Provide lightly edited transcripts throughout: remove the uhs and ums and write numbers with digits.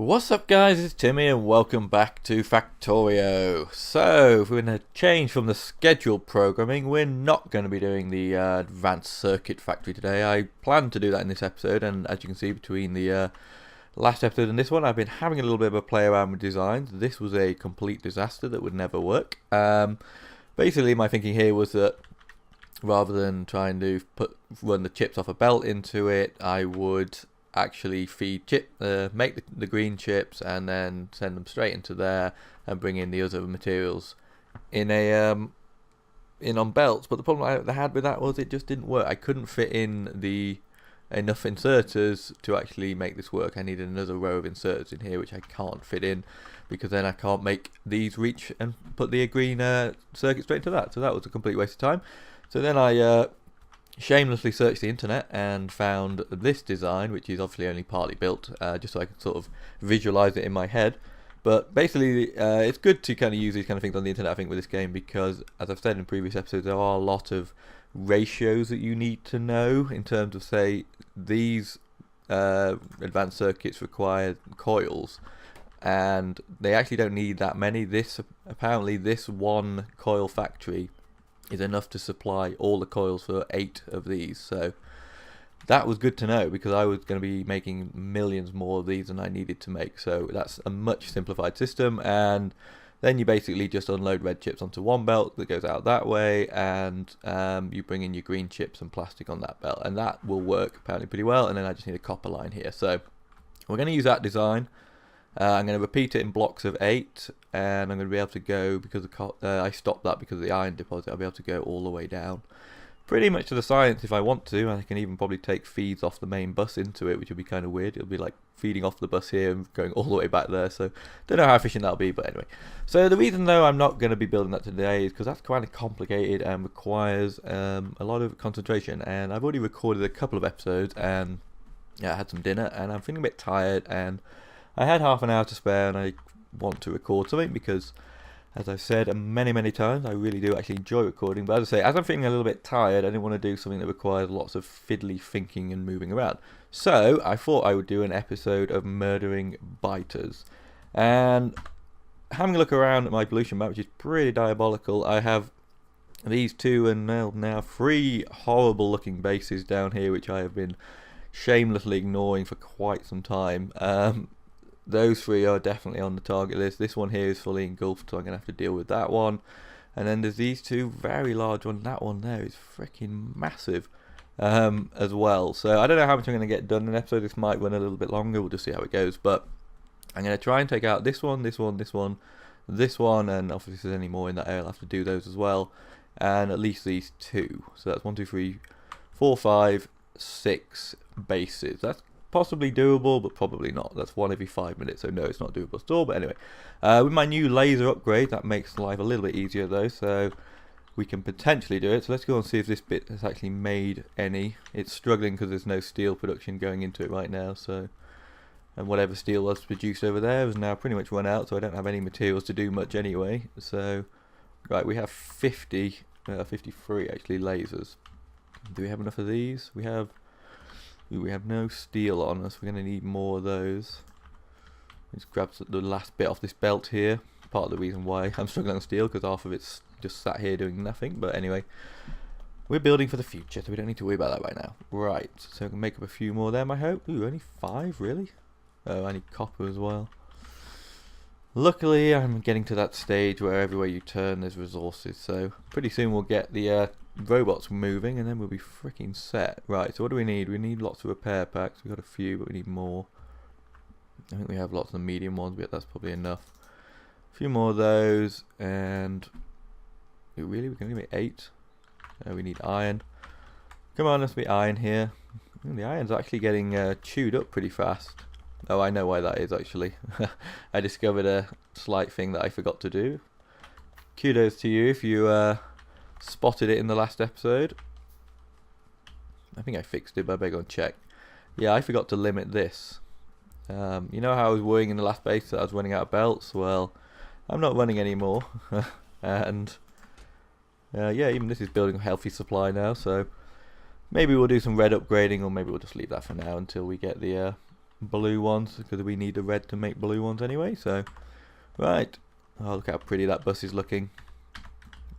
What's up guys, it's Timmy and welcome back to Factorio. So, we're going to change from the scheduled programming. We're not going to be doing the advanced circuit factory today. I planned to do that in this episode, and as you can see between the last episode and this one, I've been having a little bit of a play around with designs. This was a complete disaster that would never work. Basically my thinking here was that rather than trying to run the chips off a belt into it, I would actually make the green chips and then send them straight into there and bring in the other materials in on belts. But the problem I had with that was it just didn't work. I couldn't fit in enough inserters to actually make this work. I needed another row of inserters in here, which I can't fit in because then I can't make these reach and put the green circuit straight into that. So that was a complete waste of time. So then I shamelessly searched the internet and found this design, which is obviously only partly built, just so I could sort of visualize it in my head. But basically it's good to kind of use these kind of things on the internet, I think, with this game, because as I've said in previous episodes, there are a lot of ratios that you need to know in terms of, say, these advanced circuits require coils and they actually don't need that many. Apparently this one coil factory is enough to supply all the coils for 8 of these. So that was good to know, because I was going to be making millions more of these than I needed to make. So that's a much simplified system, and then you basically just unload red chips onto one belt that goes out that way, and you bring in your green chips and plastic on that belt, and that will work apparently pretty well. And then I just need a copper line here, so we're going to use that design. I'm going to repeat it in blocks of 8, and I'm going to be able to go, because I stopped that because of the iron deposit, I'll be able to go all the way down pretty much to the science if I want to. I can even probably take feeds off the main bus into it, which would be kind of weird. It'll be like feeding off the bus here and going all the way back there, so don't know how efficient that'll be, but anyway. So the reason though I'm not going to be building that today is because that's kind of complicated and requires a lot of concentration, and I've already recorded a couple of episodes, and yeah, I had some dinner and I'm feeling a bit tired, and I had half an hour to spare, and I want to record something because, as I've said many times, I really do actually enjoy recording. But as I say, as I'm feeling a little bit tired, I didn't want to do something that requires lots of fiddly thinking and moving around. So I thought I would do an episode of murdering biters. And having a look around at my pollution map, which is pretty diabolical, I have these 2 and now 3 horrible looking bases down here, which I have been shamelessly ignoring for quite some time. Those 3 are definitely on the target list. This one here is fully engulfed, so I'm going to have to deal with that one. And then there's these 2 very large ones. That one there is freaking massive as well. So I don't know how much I'm going to get done in an episode. This might run a little bit longer. We'll just see how it goes. But I'm going to try and take out this one, this one, this one, this one. And obviously if there's any more in that area, I'll have to do those as well. And at least these 2. So that's 1, 2, 3, 4, 5, 6 bases. That's possibly doable, but probably not. That's 1 every 5 minutes, so no, it's not doable at all. But anyway, with my new laser upgrade, that makes life a little bit easier though, so we can potentially do it. So let's go and see if this bit has actually made any. It's struggling because there's no steel production going into it right now, so, and whatever steel was produced over there has now pretty much run out, so I don't have any materials to do much anyway. So right, we have 53 actually lasers. Do we have enough of these? We have no steel on us. We're going to need more of those. Let's grab the last bit off this belt here. Part of the reason why I'm struggling on steel, because half of it's just sat here doing nothing. But anyway, we're building for the future, so we don't need to worry about that right now. Right, so I can make up a few more there, I hope. Ooh, only 5, really? Oh, I need copper as well. Luckily, I'm getting to that stage where everywhere you turn there's resources, so pretty soon we'll get the robots moving, and then we'll be freaking set. Right, so what do we need? We need lots of repair packs. We've got a few, but we need more. I think we have lots of the medium ones, but that's probably enough. A few more of those, and we're going to make 8. We need iron. Come on, let's be iron here. The iron's actually getting chewed up pretty fast. Oh, I know why that is actually. I discovered a slight thing that I forgot to do. Kudos to you if you spotted it in the last episode. I think I fixed it, but I better go and check. Yeah, I forgot to limit this. You know how I was worrying in the last base that I was running out of belts? Well, I'm not running anymore. And yeah, even this is building a healthy supply now, so maybe we'll do some red upgrading, or maybe we'll just leave that for now until we get the blue ones because we need the red to make blue ones anyway. So, right. Oh, look how pretty that bus is looking.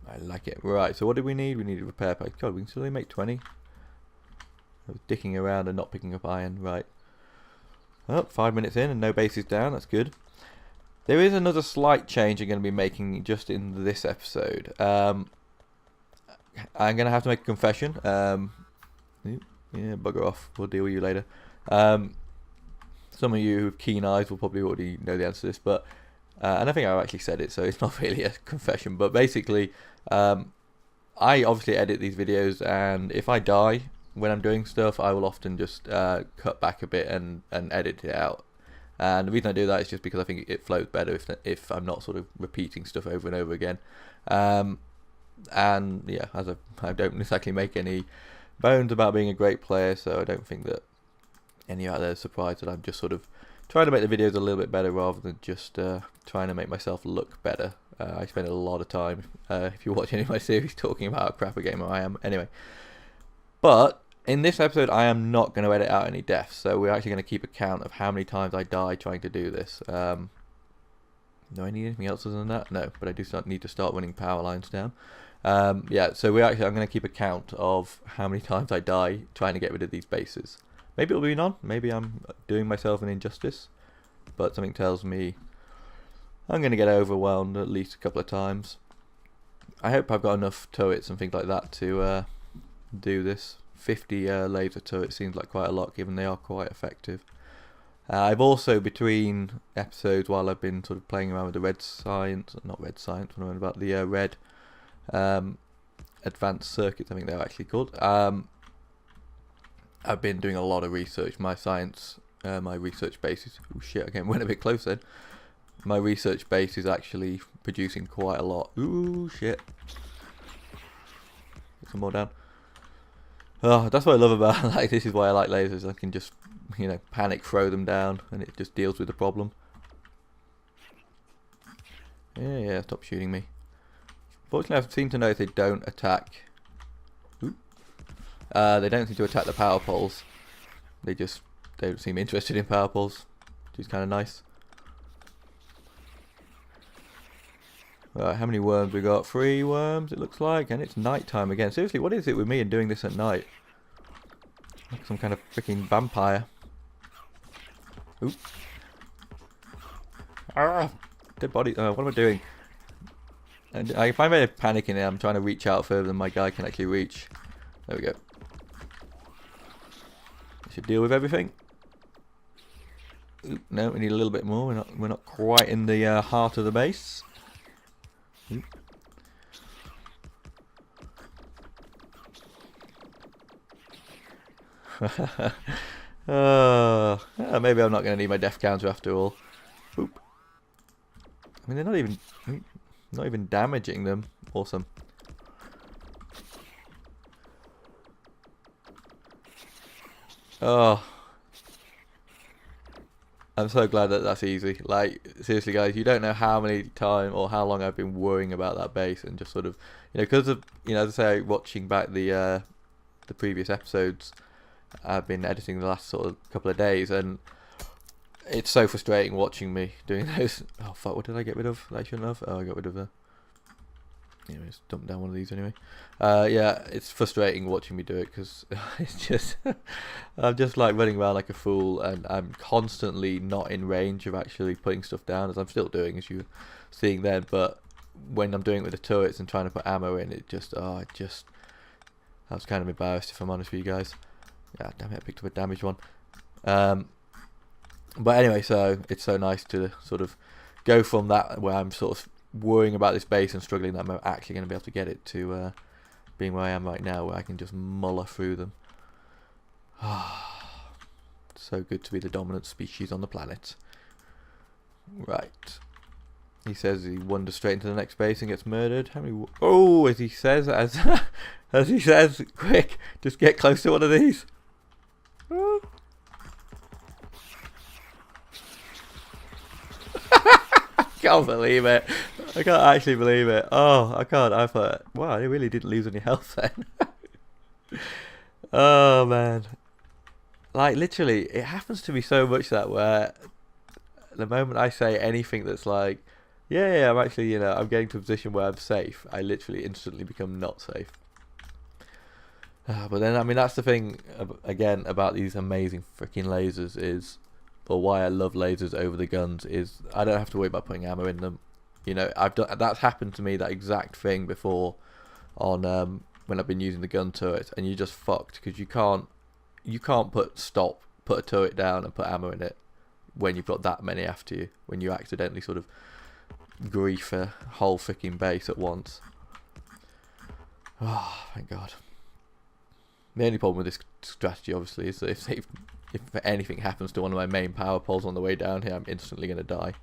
I like it. Right, so what did we need? We need a repair pack. God, we can still only make 20. I was dicking around and not picking up iron. Right. Oh, 5 minutes in and no bases down. That's good. There is another slight change I'm going to be making just in this episode. I'm going to have to make a confession. Yeah, bugger off. We'll deal with you later. Some of you with keen eyes will probably already know the answer to this, but and I think I've actually said it, so it's not really a confession. But basically, I obviously edit these videos, and if I die when I'm doing stuff, I will often just cut back a bit and edit it out. And the reason I do that is just because I think it flows better if I'm not sort of repeating stuff over and over again. And yeah, I don't exactly make any bones about being a great player, so I don't think that any out there is surprised that I'm just sort of trying to make the videos a little bit better rather than just trying to make myself look better. I spend a lot of time, if you watch any of my series, talking about how crap a gamer I am. Anyway, but in this episode I am not going to edit out any deaths, so we're actually going to keep a count of how many times I die trying to do this. Do I need anything else other than that? No, but I do need to start running power lines down. Yeah, so I'm going to keep a count of how many times I die trying to get rid of these bases. Maybe it'll be none. Maybe I'm doing myself an injustice, but something tells me I'm going to get overwhelmed at least a couple of times. I hope I've got enough turrets and things like that to do this. 50 laser turrets seems like quite a lot, given they are quite effective. I've also, between episodes, while I've been sort of playing around with the red science, not red science, what am I about, the red advanced circuits, I think they're actually called. I've been doing a lot of research. My science, my research base is... Oh shit, again, went a bit close then. My research base is actually producing quite a lot. Ooh, shit. Get some more down. Oh, that's what I love about, like, this is why I like lasers. I can just, you know, panic throw them down and it just deals with the problem. Yeah, stop shooting me. Fortunately, I seem to know if they don't attack... they don't seem to attack the power poles. They don't seem interested in power poles, which is kind of nice. Right, how many worms we got? 3 worms, it looks like, and it's night time again. Seriously, what is it with me and doing this at night? Like some kind of freaking vampire. Oop. Ah, dead body. What am I doing? And if I'm panicking, I'm trying to reach out further than my guy can actually reach. There we go. Should deal with everything. Oop, no, we need a little bit more. We're not quite in the heart of the base. Oop. Maybe I'm not going to need my death counter after all. Oop. I mean, they're not even damaging them. Awesome. Oh, I'm so glad that that's easy. Like, seriously guys, you don't know how many times or how long I've been worrying about that base and just sort of, you know, because of, you know, as I say, watching back the previous episodes, I've been editing the last sort of couple of days, and it's so frustrating watching me doing those. Oh fuck, what did I get rid of that I shouldn't have? Oh, I got rid of the... Anyways, dump down one of these anyway. Yeah, it's frustrating watching me do it because it's just I'm just like running around like a fool, and I'm constantly not in range of actually putting stuff down, as I'm still doing, as you're seeing then. But when I'm doing it with the turrets and trying to put ammo in, it just I was kind of embarrassed, if I'm honest with you guys. Yeah, damn it, I picked up a damaged one. But anyway, so it's so nice to sort of go from that where I'm sort of worrying about this base and struggling that I'm actually going to be able to get it to being where I am right now, where I can just muller through them. So good to be the dominant species on the planet. Right. He says he wanders straight into the next base and gets murdered. How many... Oh, as he says, as he says, quick, just get close to one of these. I can't believe it. I can't actually believe it. Oh, I can't. I thought, wow, I really didn't lose any health then. Oh, man. Like, literally, it happens to me so much that where the moment I say anything that's like, yeah, I'm actually, I'm getting to a position where I'm safe, I literally instantly become not safe. But then, I mean, that's the thing, again, about these amazing freaking lasers is, or why I love lasers over the guns, is I don't have to worry about putting ammo in them. That's happened to me, that exact thing before on when I've been using the gun turret, and you're just fucked because you can't put a turret down and put ammo in it when you've got that many after you, when you accidentally sort of grief a whole freaking base at once. Oh, thank God. The only problem with this strategy, obviously, is that if anything happens to one of my main power poles on the way down here, I'm instantly going to die.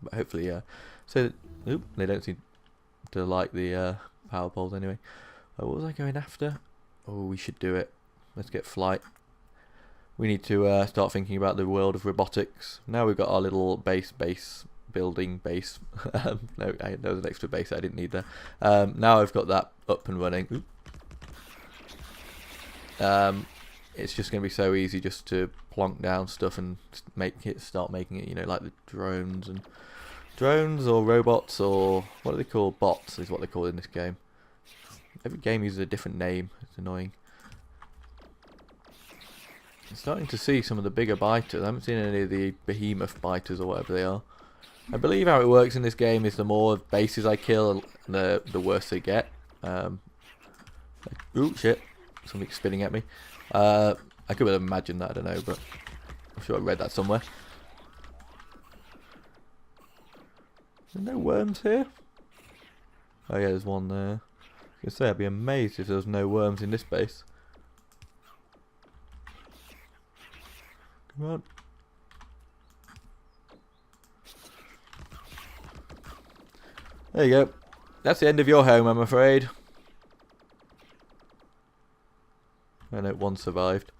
But hopefully, so, they don't seem to like the power poles anyway. What was I going after? Oh, we should do it. Let's get flight. We need to start thinking about the world of robotics. Now we've got our little building base. No, there was an extra base I didn't need there. Now I've got that up and running. It's just going to be so easy just to plonk down stuff and start making it, like the drones or robots, or what are they called? Bots is what they're called in this game. Every game uses a different name. It's annoying. I'm starting to see some of the bigger biters. I haven't seen any of the behemoth biters or whatever they are. I believe how it works in this game is the more bases I kill, the worse they get. Ooh, shit. Something's spinning at me. I could have imagined that, I don't know, but I'm sure I read that somewhere. Is there no worms here? Oh yeah, there's one there. I was going to say, I'd be amazed if there was no worms in this base. Come on. There you go. That's the end of your home, I'm afraid. I know one survived.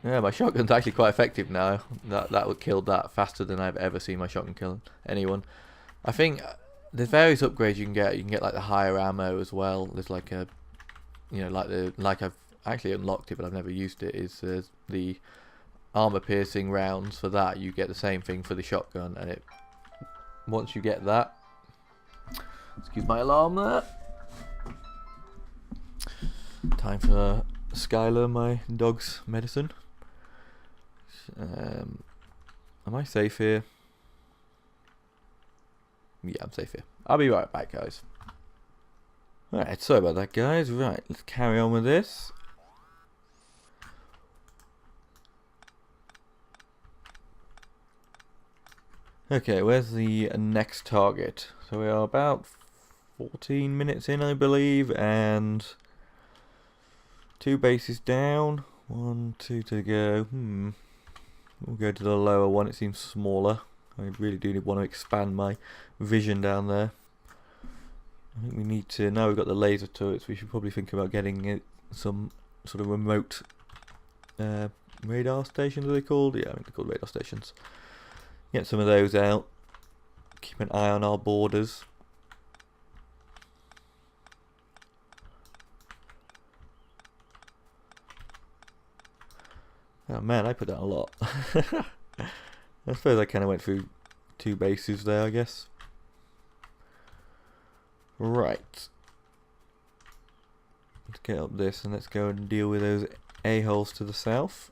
Yeah, my shotgun's actually quite effective now. That would kill that faster than I've ever seen my shotgun kill anyone. I think there's various upgrades you can get. You can get like the higher ammo as well. There's like a, like I've actually unlocked it, but I've never used it. Is the armor piercing rounds for that? You get the same thing for the shotgun, and once you get that, excuse my alarm there. Time for Skylar, my dog's medicine. Am I safe here? Yeah, I'm safe here. I'll be right back, guys. Alright, sorry about that, guys. Right, let's carry on with this. Okay, where's the next target? So we are about 14 minutes in, I believe, and 2 bases down. 1, 2 to go. We'll go to the lower one. It seems smaller. I really do want to expand my vision down there. I think we need to, now we've got the laser turrets, we should probably think about getting some sort of remote radar stations, are they called? Yeah, I think they're called radar stations. Get some of those out. Keep an eye on our borders. Oh man, I put down a lot. I suppose I kind of went through 2 bases there, I guess. Right. Let's get up this and let's go and deal with those a-holes to the south.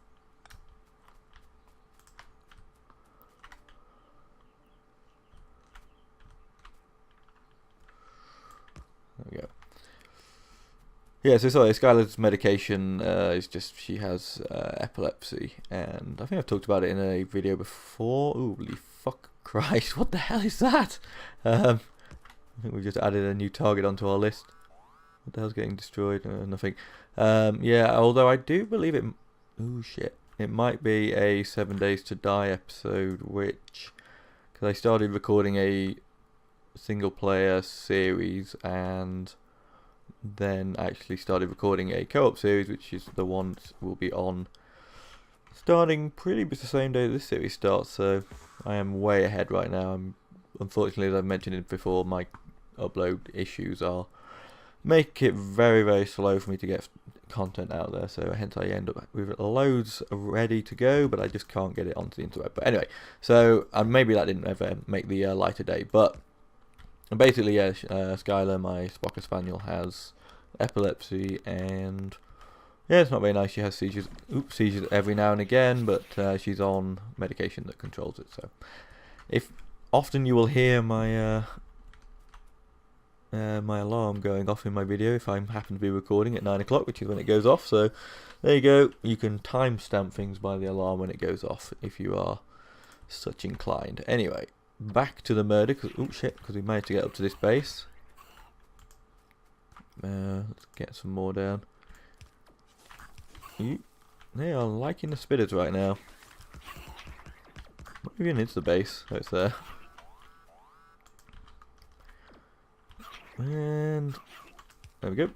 There we go. Yeah, so sorry, Skylar's medication is just, she has epilepsy, and I think I've talked about it in a video before. Ooh, holy fuck Christ, what the hell is that? I think we've just added a new target onto our list. What the hell's getting destroyed? Nothing. Yeah, although I do believe it... Ooh, shit. It might be a 7 Days to Die episode, which... Because I started recording a single player series, and then actually started recording a co-op series, which is the one we'll be on starting pretty much the same day this series starts, so I am way ahead right now. Unfortunately, as I've mentioned it before, my upload issues are make it very, very slow for me to get content out there, so hence I end up with loads ready to go, but I just can't get it onto the interweb. But anyway, so maybe that didn't ever make the light of day, but basically, yeah, Skylar, my Spocker Spaniel, has epilepsy, and yeah, it's not very nice. She has seizures, seizures every now and again, but she's on medication that controls it. So, if often you will hear my my alarm going off in my video if I happen to be recording at 9 o'clock, which is when it goes off. So there you go. You can timestamp things by the alarm when it goes off if you are such inclined. Anyway, back to the murder. Oh shit! Because we managed to get up to this base. Let's get some more down. They are liking the spitters right now. What even is the base? Oh, it's there. And there we go.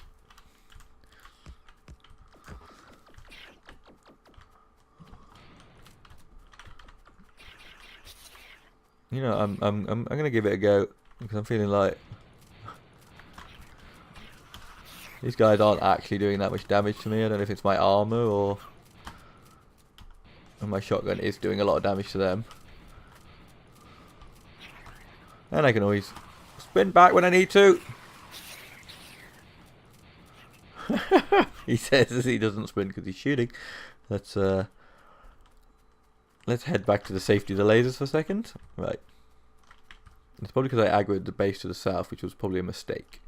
You know, I'm gonna give it a go because I'm feeling like these guys aren't actually doing that much damage to me. I don't know if it's my armor or my shotgun is doing a lot of damage to them. And I can always spin back when I need to. He says he doesn't sprint because he's shooting. Let's head back to the safety of the lasers for a second. Right. It's probably because I aggroed the base to the south, which was probably a mistake.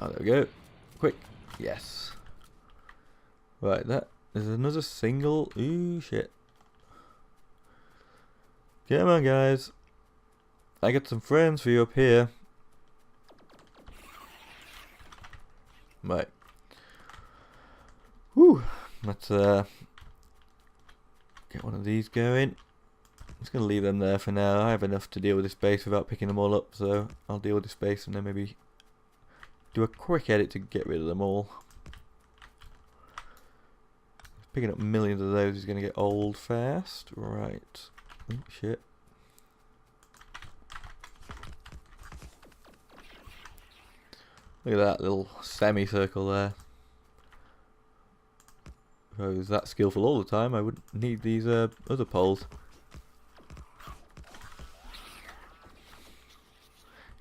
Oh, there we go. Quick. Yes. Right, there's another single. Ooh, shit. Come on, guys. I got some friends for you up here. Right. Whew. Let's get one of these going. I'm just going to leave them there for now. I have enough to deal with this base without picking them all up, so I'll deal with this base and then maybe do a quick edit to get rid of them all. Picking up millions of those is going to get old fast. Right. Oh, shit. Look at that little semicircle there. If I was that skillful all the time, I wouldn't need these other poles.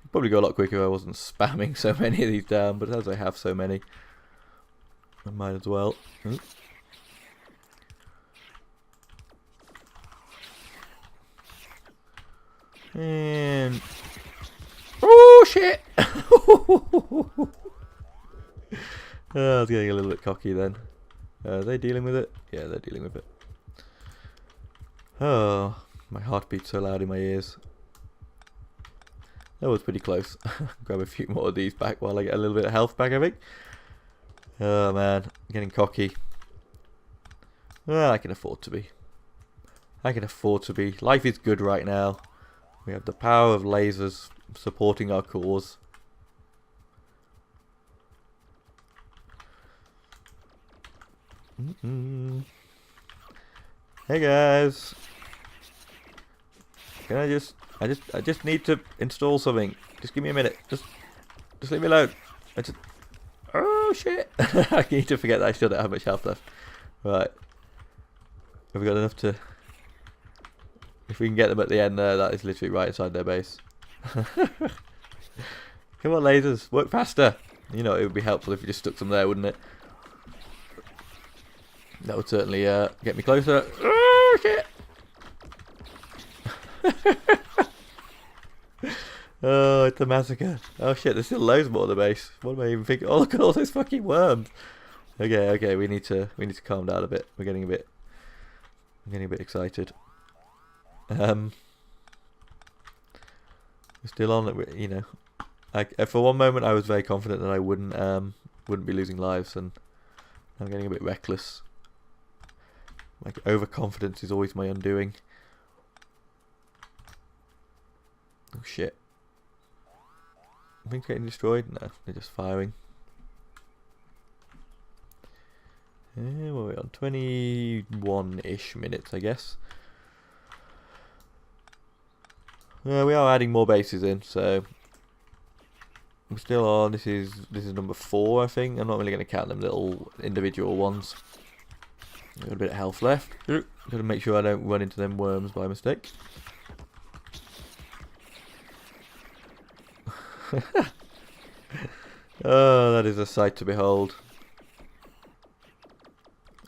It'd probably go a lot quicker if I wasn't spamming so many of these down, but as I have so many, I might as well. Ooh. And oh shit! I was getting a little bit cocky then. Are they dealing with it? Yeah, they're dealing with it. Oh, my heart beats so loud in my ears. That was pretty close. Grab a few more of these back while I get a little bit of health back, I think. Oh man, getting cocky. Well, I can afford to be. I can afford to be. Life is good right now. We have the power of lasers supporting our cause. Hey guys, can I just need to install something. Just give me a minute. Just leave me alone. Oh shit! I need to forget that I still don't have much health left. Right, have we got enough to? If we can get them at the end there, that is literally right inside their base. Come on, lasers, work faster. You know, it would be helpful if you just stuck some there, wouldn't it? That would certainly get me closer. Oh, shit! Oh, it's a massacre. Oh shit, there's still loads more of the base. What am I even thinking? Oh, look at all those fucking worms. Okay, we need to calm down a bit. I'm getting a bit excited. We're still on it, you know. For one moment I was very confident that I wouldn't be losing lives, and I'm getting a bit reckless. Like, overconfidence is always my undoing. Oh shit. Are things getting destroyed? No, they're just firing. Yeah, what are we on? 21-ish minutes, I guess. We are adding more bases in, so we're still on. This is number 4, I think. I'm not really going to count them little individual ones. Got a bit of health left. Got to make sure I don't run into them worms by mistake. Oh, that is a sight to behold.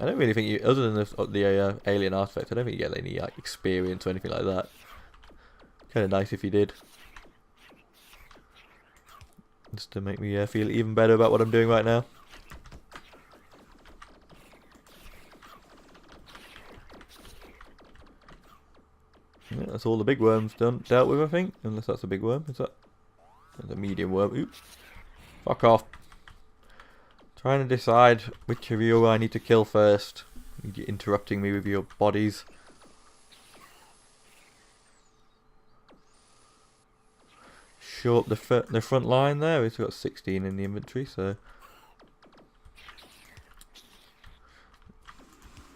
I don't really think you, other than the alien artifact, I don't think you get any like, experience or anything like that. Kind of nice if you did. Just to make me feel even better about what I'm doing right now. Yeah, that's all the big worms dealt with, I think. Unless that's a big worm. Is that? That's a medium worm. Oops. Fuck off. Trying to decide which of you I need to kill first. You're interrupting me with your bodies. Short the front line there. We've got 16 in the inventory, so.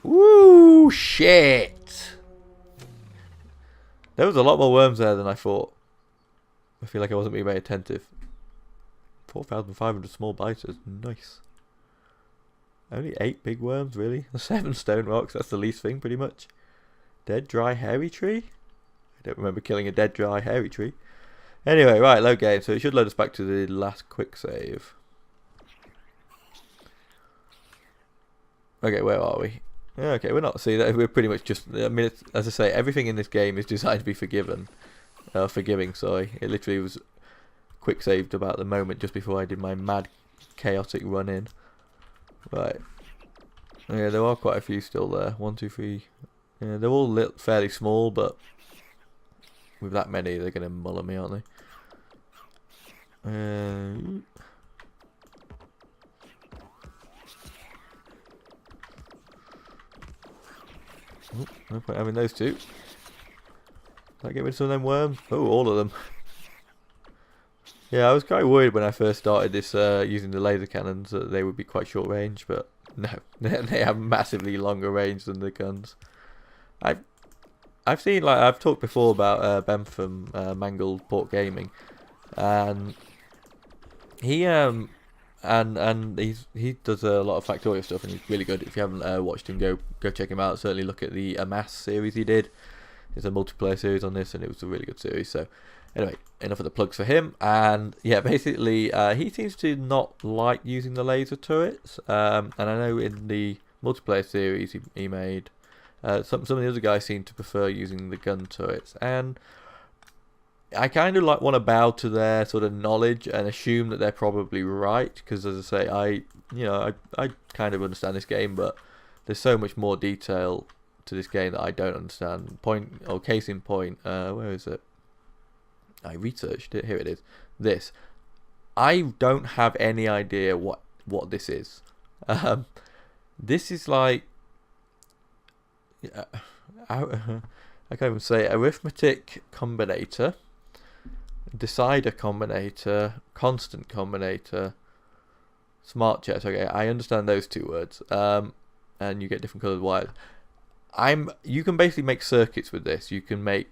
Woo! Shit! There was a lot more worms there than I thought. I feel like I wasn't being very attentive. 4,500 small biters. Nice. Only 8 big worms, really? 7 stone rocks, that's the least thing, pretty much. Dead, dry, hairy tree? I don't remember killing a dead, dry, hairy tree. Anyway, right, load game. So it should load us back to the last quick save. Okay, where are we? Okay, we're not. See, we're pretty much just. I mean, as I say, everything in this game is designed to be forgiving. Sorry. It literally was quick saved about the moment just before I did my mad, chaotic run in. Right. Yeah, there are quite a few still there. 1, 2, 3. Yeah, they're all fairly small, but with that many, they're going to muller me, aren't they? Oh, no point having those two. Did I get rid of some of them worms? Oh, all of them. Yeah, I was quite worried when I first started this using the laser cannons that they would be quite short range, but no, they have massively longer range than the guns. I've seen, like, I've talked before about Ben from Mangled Port Gaming, and he he does a lot of Factorio stuff, and he's really good. If you haven't watched him, go check him out. Certainly look at the Amass series he did. It's a multiplayer series on this, and it was a really good series. So anyway, enough of the plugs for him. And yeah, basically he seems to not like using the laser turrets, and I know in the multiplayer series he made some of the other guys seem to prefer using the gun turrets, and I kind of like want to bow to their sort of knowledge and assume that they're probably right, because as I say, I kind of understand this game, but there's so much more detail to this game that I don't understand. Case in point, where is it? I researched it. Here it is. This. I don't have any idea what this is. This is like I can't even say arithmetic combinator, decider combinator, constant combinator, smart chess. Okay, I understand those two words. And you get different coloured wires. You can basically make circuits with this. You can make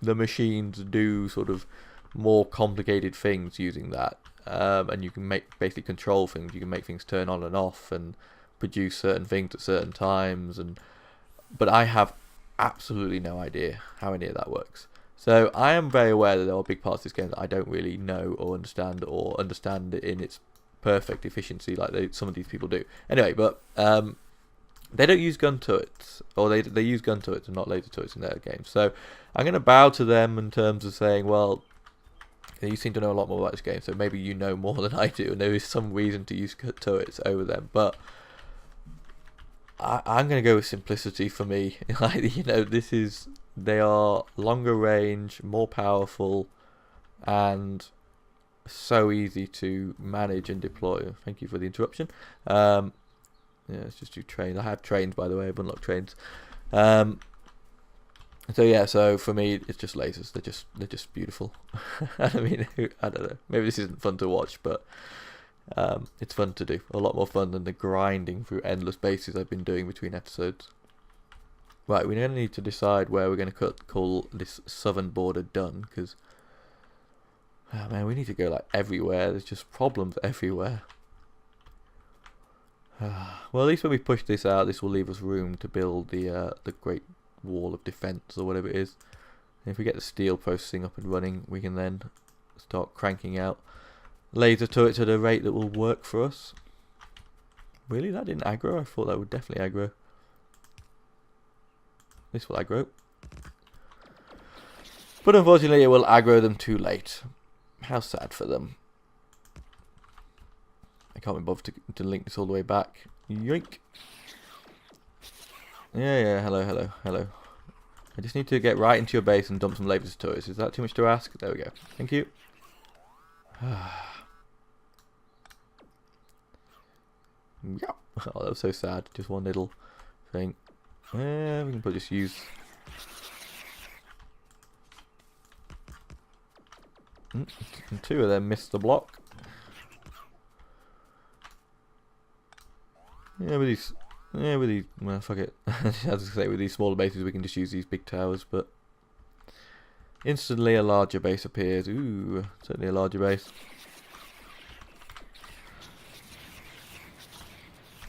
the machines do sort of more complicated things using that, and you can basically control things. You can make things turn on and off and produce certain things at certain times. But I have absolutely no idea how any of that works. So I am very aware that there are big parts of this game that I don't really know or understand it in its perfect efficiency like some of these people do. Anyway, but they don't use gun turrets, or they use gun turrets and not laser turrets in their games. So I'm going to bow to them in terms of saying, well, you seem to know a lot more about this game, so maybe you know more than I do, and there is some reason to use turrets over them. But I'm going to go with simplicity for me. Like, they are longer range, more powerful, and so easy to manage and deploy. Thank you for the interruption. Yeah, let's just do trains. I have trains, by the way. I've unlocked trains. So yeah, so for me, it's just lasers. They're just beautiful. I mean, I don't know. Maybe this isn't fun to watch, but it's fun to do. A lot more fun than the grinding through endless bases I've been doing between episodes. Right, we're going to need to decide where we're going to call this southern border done, because, oh man, we need to go like everywhere. There's just problems everywhere. Well, at least when we push this out, this will leave us room to build the Great Wall of Defense, or whatever it is. And if we get the steel processing up and running, we can then start cranking out laser turrets at a rate that will work for us. Really? That didn't aggro? I thought that would definitely aggro. This will aggro. But unfortunately it will aggro them too late. How sad for them. I can't be bothered to link this all the way back. Yoink. Yeah, hello. I just need to get right into your base and dump some laser turrets. Is that too much to ask? There we go. Thank you. Yeah. Oh, that was so sad. Just one little thing. Yeah, we can probably just use. And two of them missed the block. Yeah, with these. Well, fuck it. As I say, with these smaller bases, we can just use these big towers. But instantly, a larger base appears. Ooh, certainly a larger base.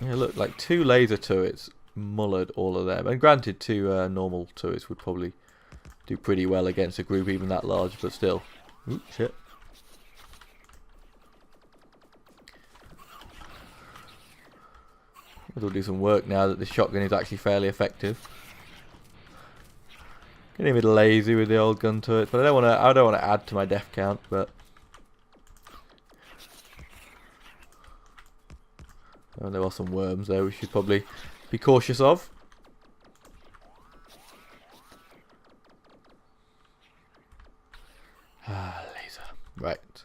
Yeah, look, like 2 laser turrets mullered all of them. And granted, 2 normal turrets would probably do pretty well against a group even that large, but still. Ooh, shit. It'll do some work now that the shotgun is actually fairly effective. Getting a bit lazy with the old gun turrets, but I don't want to add to my death count, but oh, there are some worms there we should probably be cautious of. Ah, laser. Right.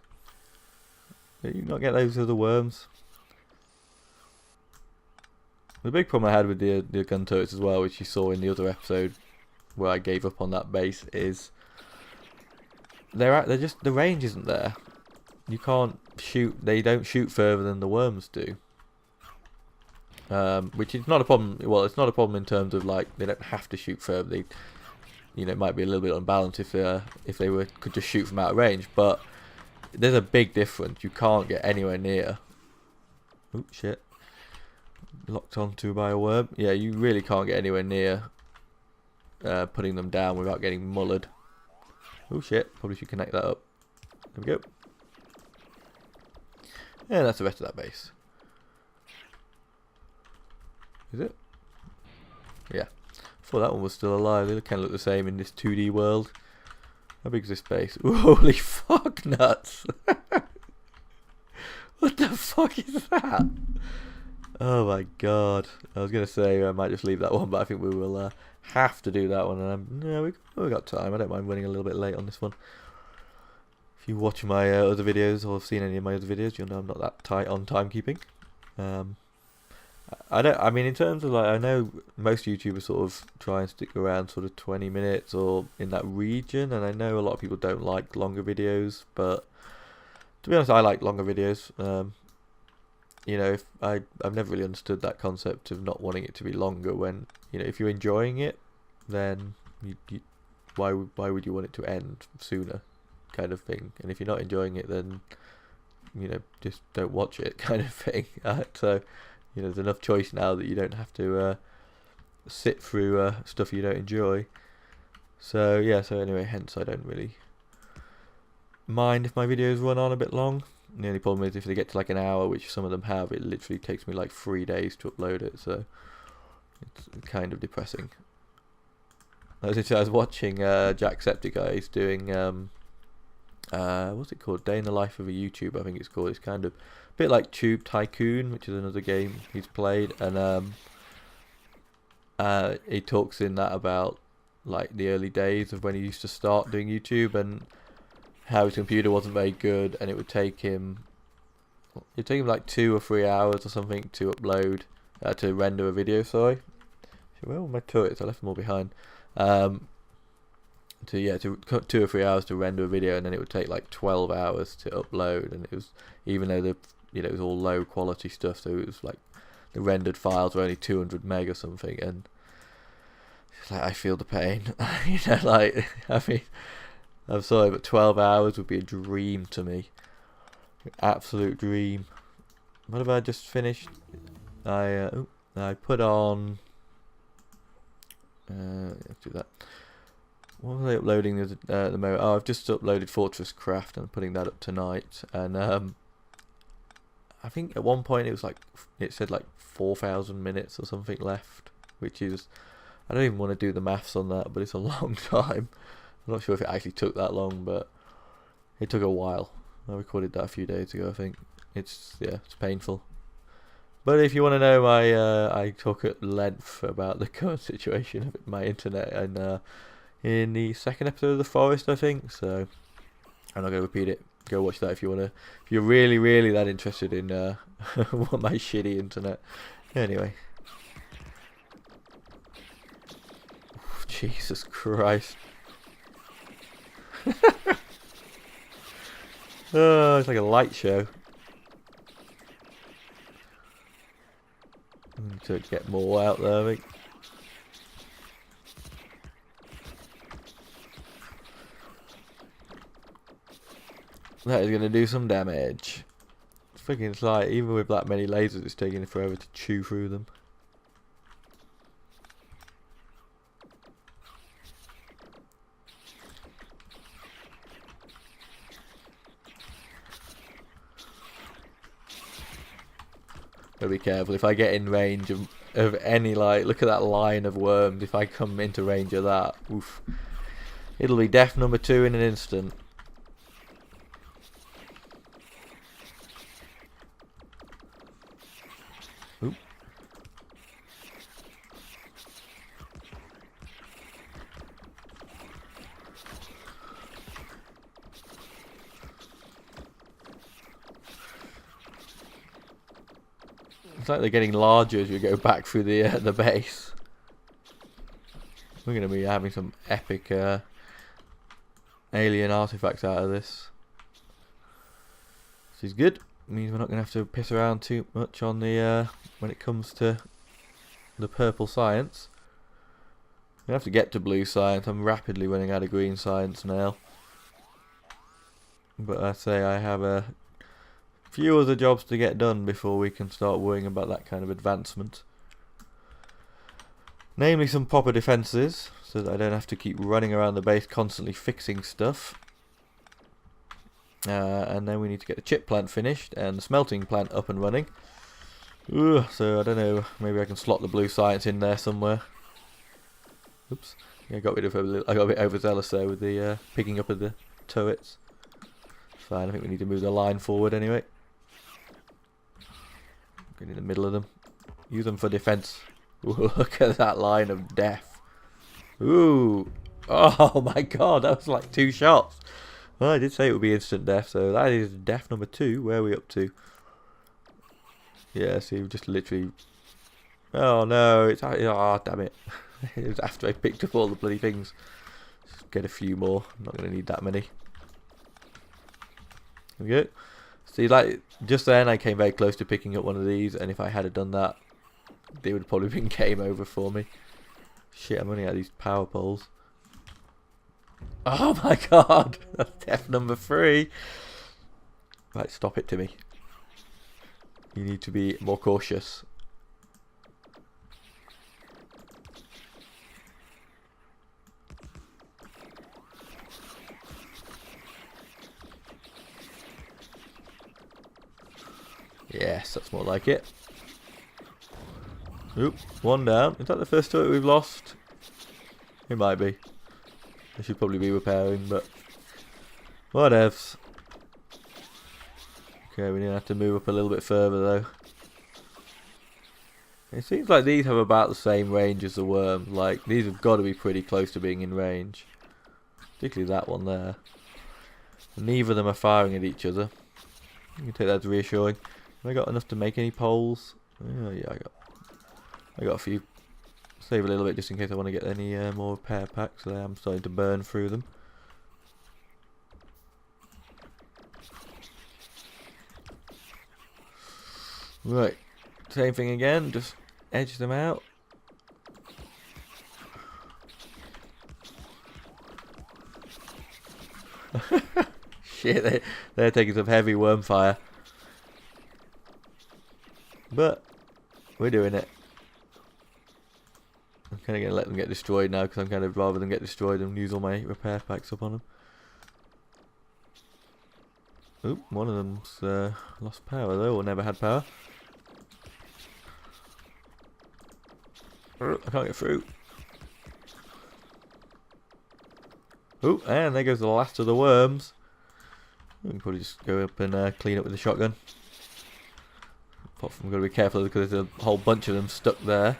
Did you not get those other worms? The big problem I had with the gun turrets as well, which you saw in the other episode where I gave up on that base, is they're just, the range isn't there. You can't shoot. They don't shoot further than the worms do. Which is not a problem. Well, it's not a problem in terms of like they don't have to shoot further. They, it might be a little bit unbalanced if they could just shoot from out of range. But there's a big difference. You can't get anywhere near. Oh shit! Locked onto by a worm. Yeah, you really can't get anywhere near putting them down without getting mullered. Oh shit! Probably should connect that up. There we go. Yeah, that's the rest of that base. Is it? Yeah. I thought that one was still alive. They kind of look the same in this 2D world. How big is this base? Ooh, holy fuck nuts! What the fuck is that? Oh my god. I was going to say I might just leave that one, but I think we will have to do that one. And we've got time. I don't mind running a little bit late on this one. If you watch my other videos or have seen any of my other videos, you'll know I'm not that tight on timekeeping. I mean, in terms of like, I know most YouTubers sort of try and stick around sort of 20 minutes or in that region, and I know a lot of people don't like longer videos, but to be honest, I like longer videos. If I've never really understood that concept of not wanting it to be longer when, if you're enjoying it, then why would you want it to end sooner, kind of thing. And if you're not enjoying it, then just don't watch it, kind of thing. So there's enough choice now that you don't have to sit through stuff you don't enjoy. So yeah, so anyway, hence I don't really mind if my videos run on a bit long. The only problem is if they get to like an hour, which some of them have, it literally takes me like 3 days to upload it, so it's kind of depressing. I was watching Jacksepticeye. He's doing what's it called? Day in the Life of a YouTuber, I think it's called. It's kind of a bit like Tube Tycoon, which is another game he's played, and he talks in that about like the early days of when he used to start doing YouTube and how his computer wasn't very good, and it'd take him like 2 or 3 hours or something to upload to render a video. Sorry, where were my turrets? I left them all behind. To 2 or 3 hours to render a video, and then it would take like 12 hours to upload, and it was, even though it was all low quality stuff, so it was like the rendered files were only 200 meg or something, and It's like, I feel the pain. You know, like, I mean, I'm sorry, but 12 hours would be a dream to me. Absolute dream. What have I just finished? I put on. Let's do that. What was I uploading at the moment? Oh, I've just uploaded Fortress Craft and I'm putting that up tonight. And I think at one point it said like 4,000 minutes or something left, which is, I don't even want to do the maths on that, but it's a long time. I'm not sure if it actually took that long, but it took a while. I recorded that a few days ago, I think. It's painful. But if you want to know, I talk at length about the current situation of my internet, and in the second episode of The Forest, I think. So I'm not going to repeat it. Go watch that if you want to. If you're really, really that interested in my shitty internet. Anyway. Jesus Christ. Oh, it's like a light show. To get more out there, I think. That is going to do some damage. It's like, even with that many lasers, it's taking forever to chew through them. Gotta be careful. If I get in range of any, like, look at that line of worms. If I come into range of that, oof, it'll be death number 2 in an instant. Oop. It's like they're getting larger as we go back through the base. We're going to be having some epic alien artifacts out of this. This is good. It means we're not going to have to piss around too much on the when it comes to the purple science. We have to get to blue science. I'm rapidly running out of green science now. But I say I have a few other jobs to get done before we can start worrying about that kind of advancement. Namely some proper defences, so that I don't have to keep running around the base constantly fixing stuff. And then we need to get the chip plant finished and the smelting plant up and running. Ugh, so I don't know, maybe I can slot the blue science in there somewhere. Oops, yeah, I got a bit overzealous there with the picking up of the turrets. Fine, I think we need to move the line forward anyway. Get in the middle of them. Use them for defense. Ooh, look at that line of death. Ooh. Oh my god, that was like 2 shots. Well, I did say it would be instant death, so that is death number 2. Where are we up to? Yeah, see, we just literally... Oh no, it's... Oh, damn it. It was after I picked up all the bloody things. Just get a few more. I'm not going to need that many. There we go. See, like, just then I came very close to picking up one of these, and if I had done that, they would have probably been game over for me. Shit, I'm running out of these power poles. Oh my god! That's death number 3. Right, stop it, Timmy. You need to be more cautious. Yes, that's more like it. Oop, 1 down. Is that the first turret we've lost? It might be. I should probably be repairing, but whatevs. Okay, we're gonna have to move up a little bit further though. It seems like these have about the same range as the worms. Like, these have got to be pretty close to being in range. Particularly that one there. Neither of them are firing at each other. You can take that as reassuring. Have I got enough to make any poles? Oh, yeah, I got a few. Save a little bit just in case I want to get any more repair packs. There, I'm starting to burn through them. Right, same thing again. Just edge them out. Shit, they're taking some heavy worm fire. But we're doing it. I'm kind of going to let them get destroyed now, because I'm kind of rather than get destroyed and use all my repair packs up on them. Oop, one of them's lost power though, or never had power. I can't get through. Oh, and there goes the last of the worms. We can probably just go up and clean up with the shotgun. Apart from, we've got to be careful because there's a whole bunch of them stuck there.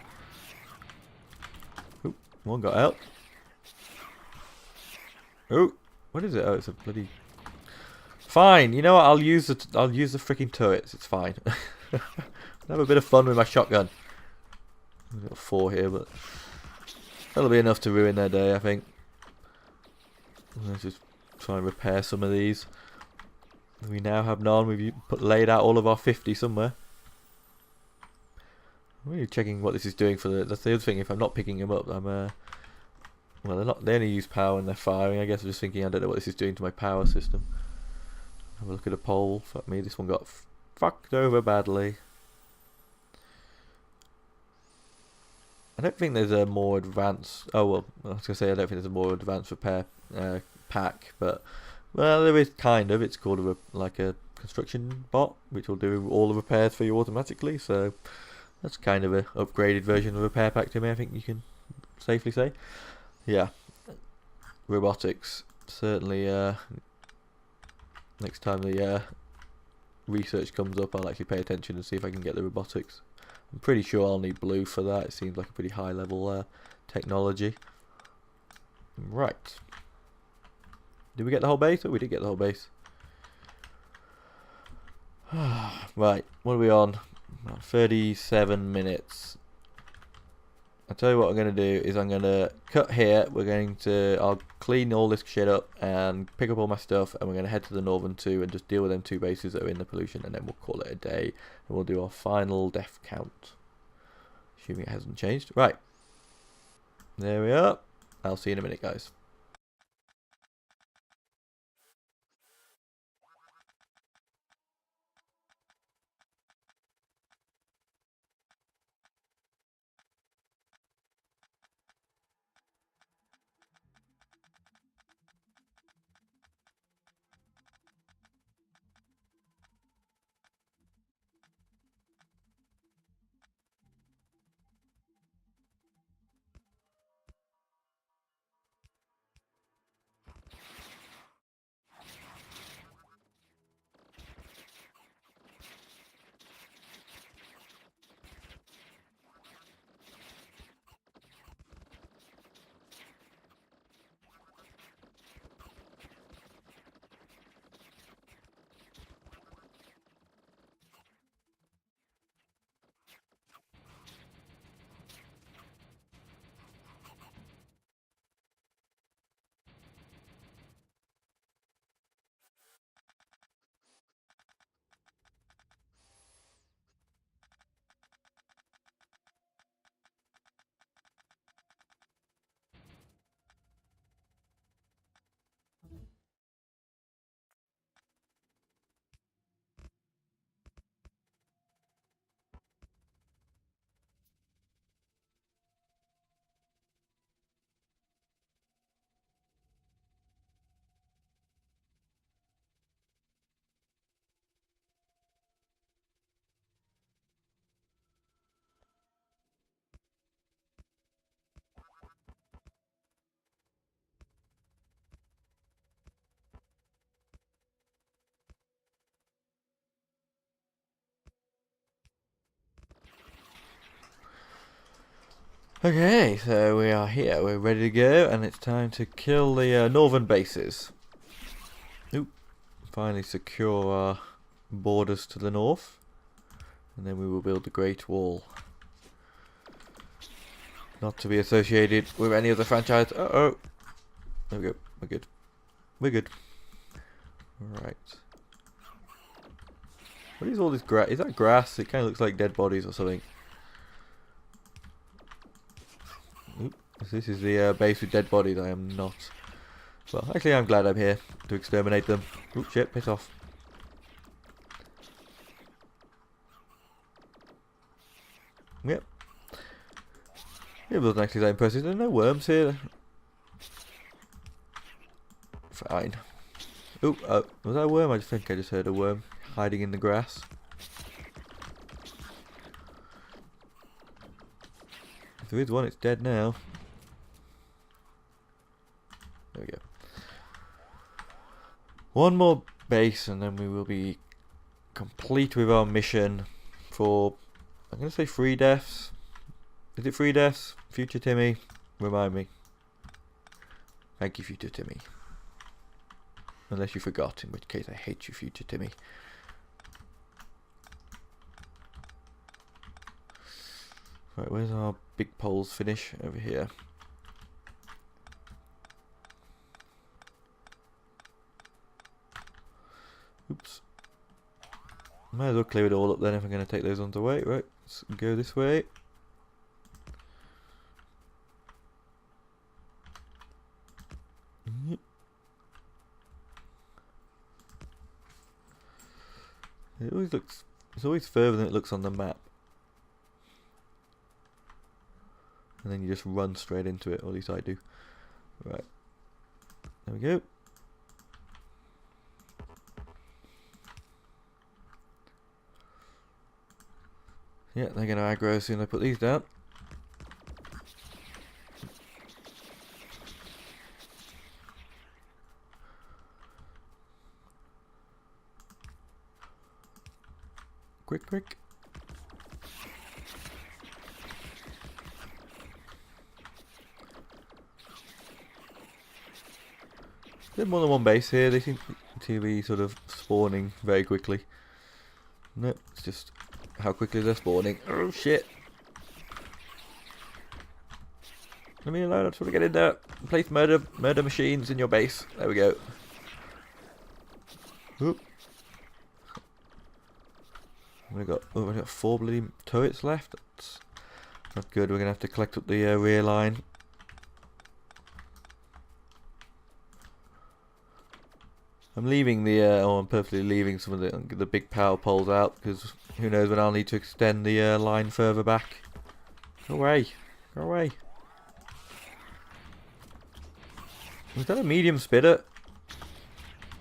Oh, one got out. Oh, what is it? Oh, it's a bloody. Fine. You know what? I'll use the freaking turrets. It's fine. Have a bit of fun with my shotgun. We've got 4 here, but that'll be enough to ruin their day, I think. Let's just try and repair some of these. We now have none. We've laid out all of our 50 somewhere. I'm really checking what this is doing for the. That's the other thing. If I'm not picking them up, I'm well, they're not. They only use power when they're firing. I guess I'm just thinking. I don't know what this is doing to my power system. Have a look at a pole. Fuck me. This one got fucked over badly. I don't think there's a more advanced. Oh well, I was gonna say I don't think there's a more advanced repair pack, but well, there is kind of. It's called like a construction bot, which will do all the repairs for you automatically. So that's kind of a upgraded version of a repair pack to me. I think you can safely say. Yeah, robotics certainly. Next time the research comes up, I'll actually pay attention and see if I can get the robotics. I'm pretty sure I'll need blue for that. It seems like a pretty high level technology. Right. Did we get the whole base? Oh, we did get the whole base. Right, what are we on? About 37 minutes. I'll tell you what I'm going to do is I'm going to cut here. I'll clean all this shit up and pick up all my stuff, and we're going to head to the northern 2 and just deal with them 2 bases that are in the pollution, and then we'll call it a day. And we'll do our final death count. Assuming it hasn't changed. Right. There we are. I'll see you in a minute, guys. Okay, so we are here. We're ready to go, and it's time to kill the northern bases. Oop. Finally secure our borders to the north, and then we will build the Great Wall. Not to be associated with any other franchise. Uh-oh. There we go. We're good. We're good. Right. What is all this grass? Is that grass? It kind of looks like dead bodies or something. Oop. This is the base with dead bodies. I am not Well, actually I'm glad I'm here to exterminate them. Oop, shit, piss off. Yep. It wasn't actually that impressive. There are no worms here. Fine. Oop, oh, was that a worm? I just think I just heard a worm hiding in the grass. If there is one, it's dead now. There we go. One more base and then we will be complete with our mission for, I'm going to say 3 deaths. Is it 3 deaths? Future Timmy, remind me. Thank you, Future Timmy. Unless you forgot, in which case I hate you, Future Timmy. Right, where's our big poles finish? Over here. Oops. Might as well clear it all up then if I'm going to take those ones away. Right, let's go this way. It always looks, it's always further than it looks on the map. And then you just run straight into it, or at least I do. Right. There we go. Yeah, they're going to aggro as soon as I put these down. Quick, quick. There's more than one base here. They seem to be sort of spawning very quickly. No, it's just how quickly they're spawning. Oh shit! Let me alone. I just want to get in there. Place murder machines in your base. There we go. Oop. We've got 4 bloody turrets left. That's not good. We're gonna have to collect up the rear line. I'm leaving the I'm purposely leaving some of the big power poles out because who knows when I'll need to extend the line further back. Go away, go away. Was that a medium spitter?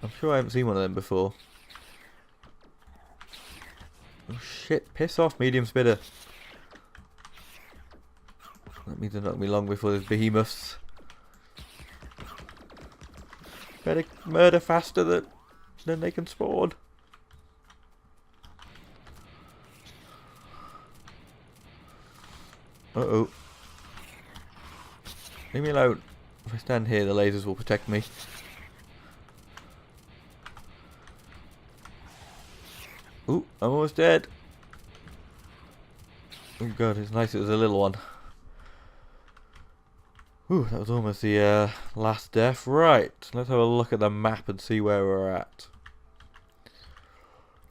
I'm sure I haven't seen one of them before. Oh shit, piss off, medium spitter. That means it'll not be long before there's behemoths. Better murder faster than they can spawn. Uh-oh. Leave me alone. If I stand here, the lasers will protect me. Ooh, I'm almost dead. Oh god, it's nice it was a little one. Ooh, that was almost the last death. Right, let's have a look at the map and see where we're at.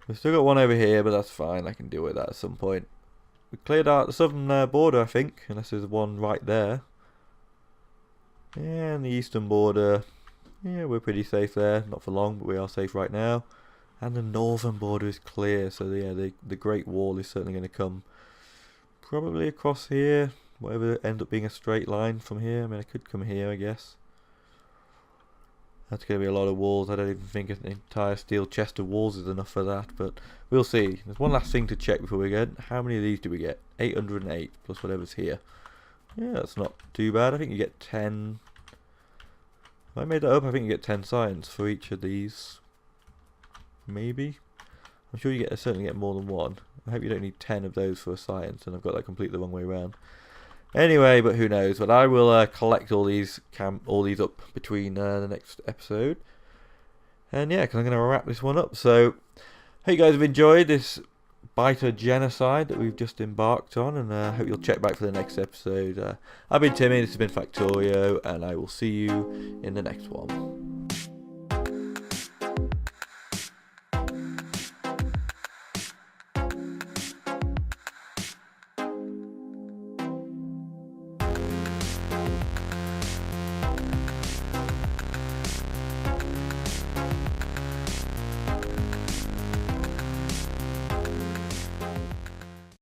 We've still got one over here, but that's fine. I can deal with that at some point. We cleared out the southern border, I think, unless there's one right there. Yeah, and the eastern border. Yeah, we're pretty safe there. Not for long, but we are safe right now. And the northern border is clear, so yeah, the Great Wall is certainly going to come probably across here. Whatever ends up being a straight line from here. I mean, I could come here, I guess. That's going to be a lot of walls. I don't even think an entire steel chest of walls is enough for that, but we'll see. There's one last thing to check before we go. How many of these do we get? 808 plus whatever's here. Yeah, that's not too bad. I think you get 10. Have I made that up? I think you get 10 science for each of these. Maybe. I'm sure you certainly get more than one. I hope you don't need 10 of those for a science, and I've got that completely the wrong way around. Anyway, but who knows? But I will collect all these up between the next episode. And yeah, because I'm going to wrap this one up. So, hope you guys have enjoyed this BITER genocide that we've just embarked on, and I hope you'll check back for the next episode. I've been Timmy, this has been Factorio, and I will see you in the next one.